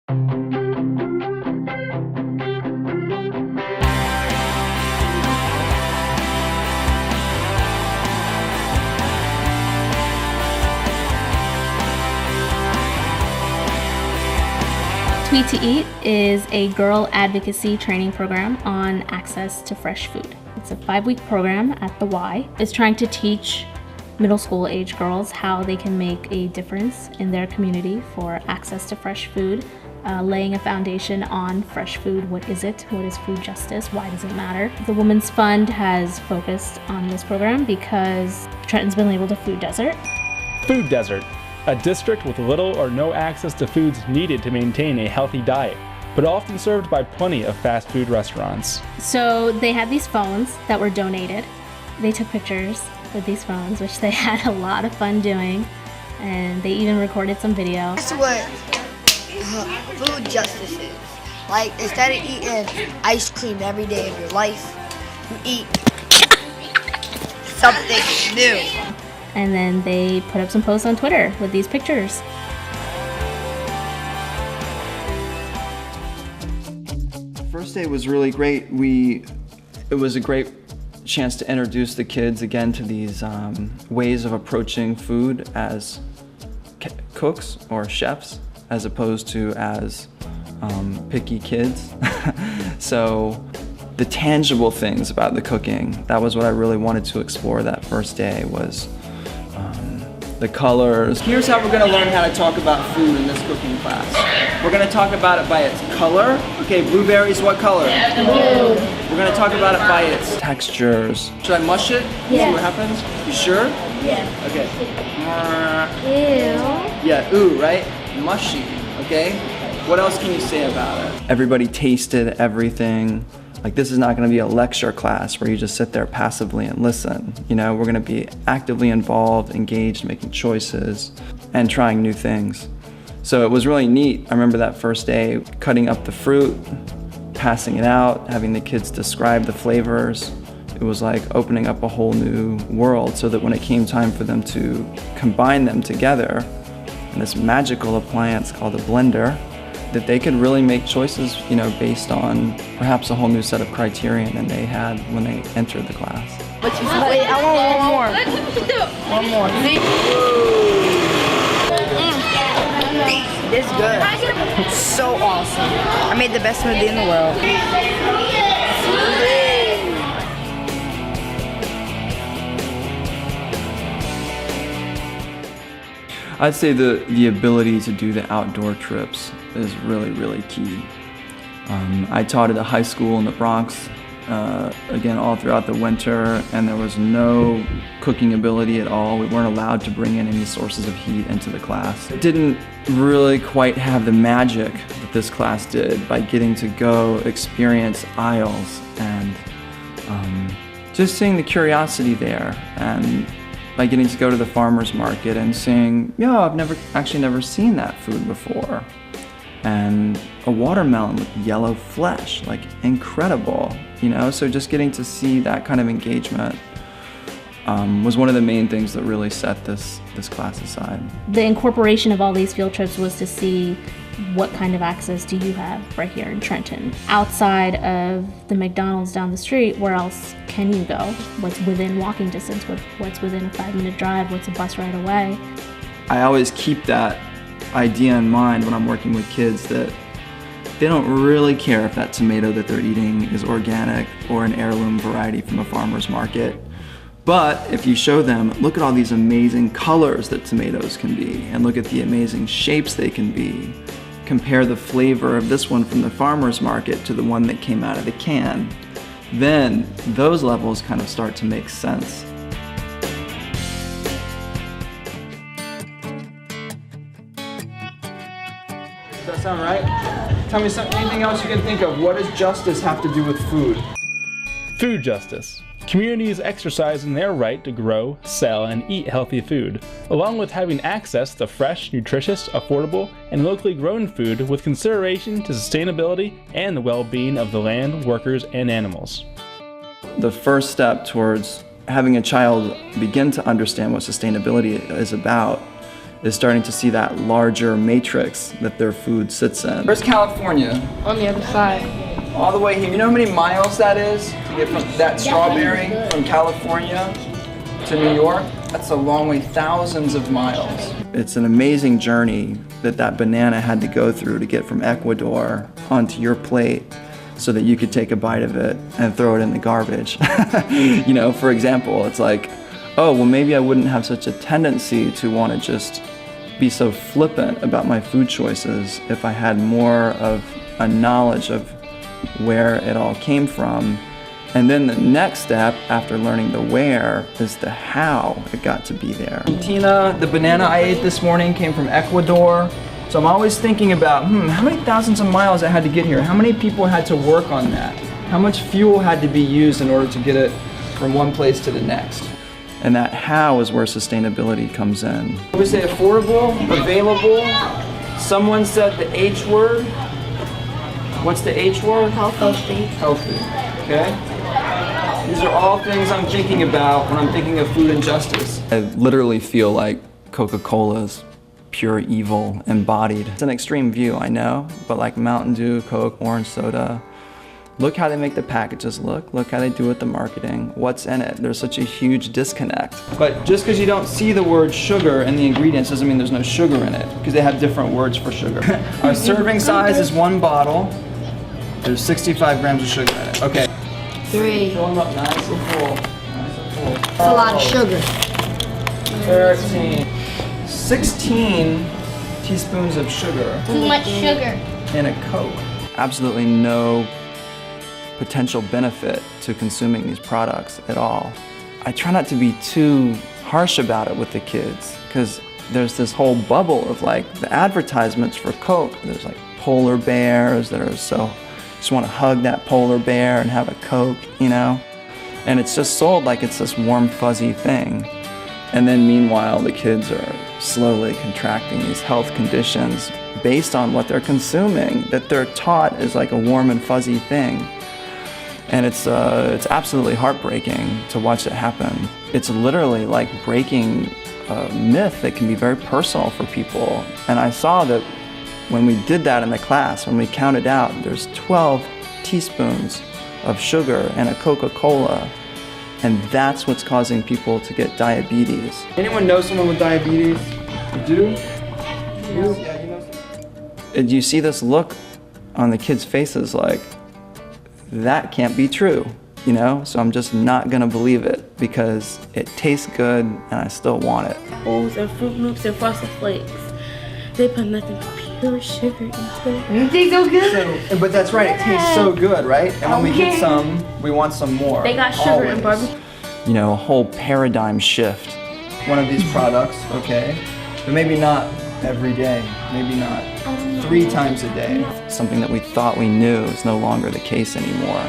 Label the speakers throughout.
Speaker 1: Tweet2Eat is a girl advocacy training program on access to fresh food. It's a 5-week program at the Y. It's trying to teach middle school age girls how they can make a difference in their community for access to fresh food, laying a foundation on fresh food. What is it? What is food justice? Why does it matter? The Women's Fund has focused on this program because Trenton's been labeled a food desert.
Speaker 2: Food desert. A district with little or no access to foods needed to maintain a healthy diet, but often served by plenty of fast food restaurants.
Speaker 1: So they had these phones that were donated. They took pictures with these phones, which they had a lot of fun doing, and they even recorded some video.
Speaker 3: That's what food justice is. Like, instead of eating ice cream every day of your life, you eat something new.
Speaker 1: And then they put up some posts on Twitter with these pictures.
Speaker 4: First day was really great. It was a great chance to introduce the kids again to these ways of approaching food as cooks or chefs, as opposed to as picky kids. So the tangible things about the cooking, that was what I really wanted to explore that first day, was the colors. Here's how we're gonna learn how to talk about food in this cooking class. We're gonna talk about it by its color. Okay, blueberries, what color? Blue. We're gonna talk about it by its textures. Should I mush it?
Speaker 1: Yeah.
Speaker 4: See what happens? You sure?
Speaker 1: Yeah.
Speaker 4: Okay.
Speaker 1: Ew.
Speaker 4: Yeah, ooh, right? Mushy, okay? What else can you say about it? Everybody tasted everything. Like, this is not gonna be a lecture class where you just sit there passively and listen. You know, we're gonna be actively involved, engaged, making choices, and trying new things. So it was really neat. I remember that first day, cutting up the fruit, passing it out, having the kids describe the flavors. It was like opening up a whole new world, so that when it came time for them to combine them together in this magical appliance called a blender, that they could really make choices, you know, based on perhaps a whole new set of criterion than they had when they entered the class.
Speaker 3: Wait, I want one more. One more. This is good. It's so awesome. I made the best smoothie in the world.
Speaker 4: I'd say the ability to do the outdoor trips is really, really key. I taught at a high school in the Bronx, again, all throughout the winter, and there was no cooking ability at all. We weren't allowed to bring in any sources of heat into the class. It didn't really quite have the magic that this class did by getting to go experience aisles and just seeing the curiosity there, and by getting to go to the farmer's market and seeing, yeah, I've never seen that food before. And a watermelon with yellow flesh, like incredible, you know? So just getting to see that kind of engagement was one of the main things that really set this class aside.
Speaker 1: The incorporation of all these field trips was to see what kind of access do you have right here in Trenton. Outside of the McDonald's down the street, where else can you go? What's within walking distance? What's within a 5-minute drive? What's a bus ride away?
Speaker 4: I always keep that idea in mind when I'm working with kids, that they don't really care if that tomato that they're eating is organic or an heirloom variety from a farmer's market. But if you show them, look at all these amazing colors that tomatoes can be, and look at the amazing shapes they can be. Compare the flavor of this one from the farmer's market to the one that came out of the can. Then those levels kind of start to make sense. Does that sound right? Tell me anything else you can think of. What does justice have to do with food?
Speaker 2: Food justice. Communities exercising their right to grow, sell, and eat healthy food, along with having access to fresh, nutritious, affordable, and locally grown food with consideration to sustainability and the well-being of the land, workers, and animals.
Speaker 4: The first step towards having a child begin to understand what sustainability is about is starting to see that larger matrix that their food sits in. Where's California?
Speaker 5: On the other side.
Speaker 4: All the way here. You know how many miles that is to get from that strawberry from California to New York? That's a long way, thousands of miles. It's an amazing journey that banana had to go through to get from Ecuador onto your plate so that you could take a bite of it and throw it in the garbage. You know, for example, it's like, oh, well, maybe I wouldn't have such a tendency to want to just be so flippant about my food choices if I had more of a knowledge of where it all came from. And then the next step after learning the where is the how it got to be there. Tina, the banana I ate this morning came from Ecuador. So I'm always thinking about, how many thousands of miles I had to get here? How many people had to work on that? How much fuel had to be used in order to get it from one place to the next? And that how is where sustainability comes in. We say affordable, available. Someone said the H word. What's the H word?
Speaker 5: Healthy.
Speaker 4: Healthy, okay? These are all things I'm thinking about when I'm thinking of food injustice. I literally feel like Coca-Cola's pure evil embodied. It's an extreme view, I know, but like Mountain Dew, Coke, orange soda, look how they make the packages look how they do with the marketing, what's in it. There's such a huge disconnect. But just because you don't see the word sugar in the ingredients doesn't mean there's no sugar in it, because they have different words for sugar. Our serving size is 1 bottle. There's 65 grams of sugar in it. Okay.
Speaker 3: 3.
Speaker 4: Fill them up nice and full. Nice and full.
Speaker 3: That's a lot of sugar.
Speaker 4: 13. 16 teaspoons of sugar.
Speaker 5: Too much sugar.
Speaker 4: In a Coke. Absolutely no potential benefit to consuming these products at all. I try not to be too harsh about it with the kids, because there's this whole bubble of like the advertisements for Coke. There's like polar bears that are so, just want to hug that polar bear and have a Coke, you know? And it's just sold like it's this warm, fuzzy thing. And then meanwhile, the kids are slowly contracting these health conditions based on what they're consuming, that they're taught is like a warm and fuzzy thing. And it's absolutely heartbreaking to watch it happen. It's literally like breaking a myth that can be very personal for people. And I saw that when we did that in the class, when we counted out, there's 12 teaspoons of sugar in a Coca-Cola. And that's what's causing people to get diabetes. Anyone know someone with diabetes? You do? Yeah, you know someone. And you see this look on the kids' faces like, that can't be true, you know? So I'm just not gonna believe it because it tastes good and I still want it.
Speaker 5: O's and Fruit Loops and Frosted Flakes. They put nothing but pure sugar into it.
Speaker 3: You think so good?
Speaker 4: But that's right, it tastes so good, right? And when we get some, we want some more.
Speaker 5: They got sugar and barbecue.
Speaker 4: You know, a whole paradigm shift. One of these products, okay? But maybe not every day, maybe not 3 times a day. Something that we thought we knew is no longer the case anymore.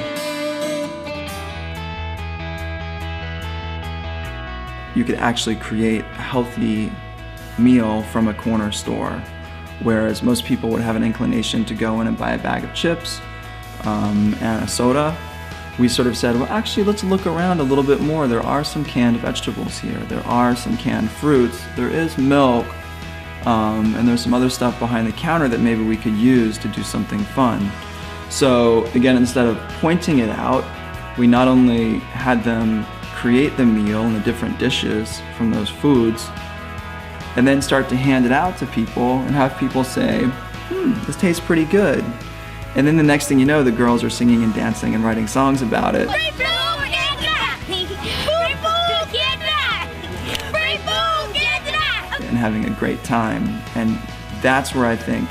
Speaker 4: You could actually create a healthy meal from a corner store, whereas most people would have an inclination to go in and buy a bag of chips and a soda. We sort of said, well, actually, let's look around a little bit more. There are some canned vegetables here. There are some canned fruits. There is milk. And there's some other stuff behind the counter that maybe we could use to do something fun. So again, instead of pointing it out, we not only had them create the meal and the different dishes from those foods, and then start to hand it out to people and have people say, this tastes pretty good. And then the next thing you know, the girls are singing and dancing and writing songs about it. And having a great time. And that's where I think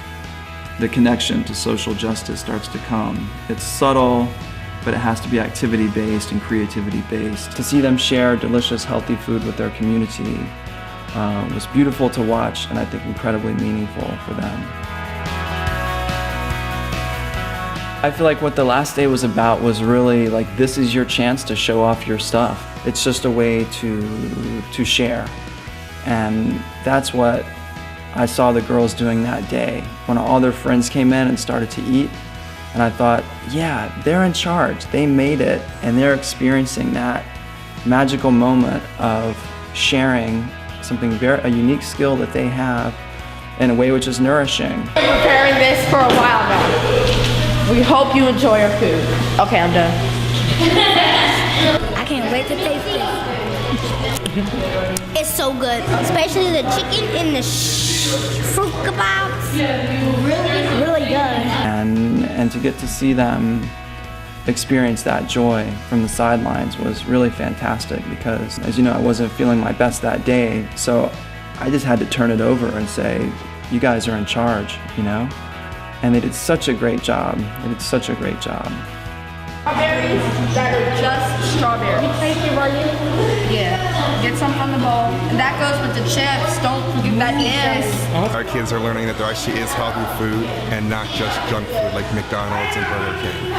Speaker 4: the connection to social justice starts to come. It's subtle, but it has to be activity-based and creativity-based. To see them share delicious, healthy food with their community was beautiful to watch, and I think incredibly meaningful for them. I feel like what the last day was about was really like, this is your chance to show off your stuff. It's just a way to share. And that's what I saw the girls doing that day when all their friends came in and started to eat. And I thought, yeah, they're in charge. They made it, and they're experiencing that magical moment of sharing something a unique skill that they have in a way which is nourishing.
Speaker 5: I've been preparing this for a while now. We hope you enjoy our food. Okay, I'm done.
Speaker 6: I can't wait to taste it. It's so good, especially the chicken and the fruit kebabs. Really good.
Speaker 4: And to get to see them experience that joy from the sidelines was really fantastic, because, as you know, I wasn't feeling my best that day, so I just had to turn it over and say, you guys are in charge, you know? And they did such a great job. They did such a great job.
Speaker 5: Strawberries that are just strawberries. Thank you, Ryan. Yeah, get some from the bowl. And that goes with the chips. Don't forget that. Yes.
Speaker 7: Our kids are learning that there actually is healthy food and not just junk food like McDonald's and Burger King.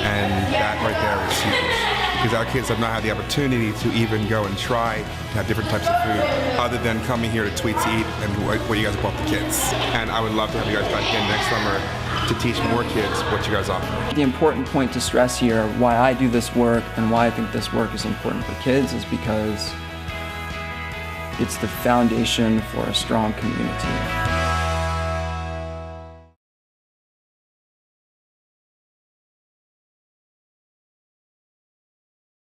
Speaker 7: And that right there is huge. Because our kids have not had the opportunity to even go and try to have different types of food other than coming here to Tweet2Eat and what you guys brought the kids. And I would love to have you guys back in next summer to teach more kids what you guys offer.
Speaker 4: The important point to stress here, why I do this work and why I think this work is important for kids, is because it's the foundation for a strong community.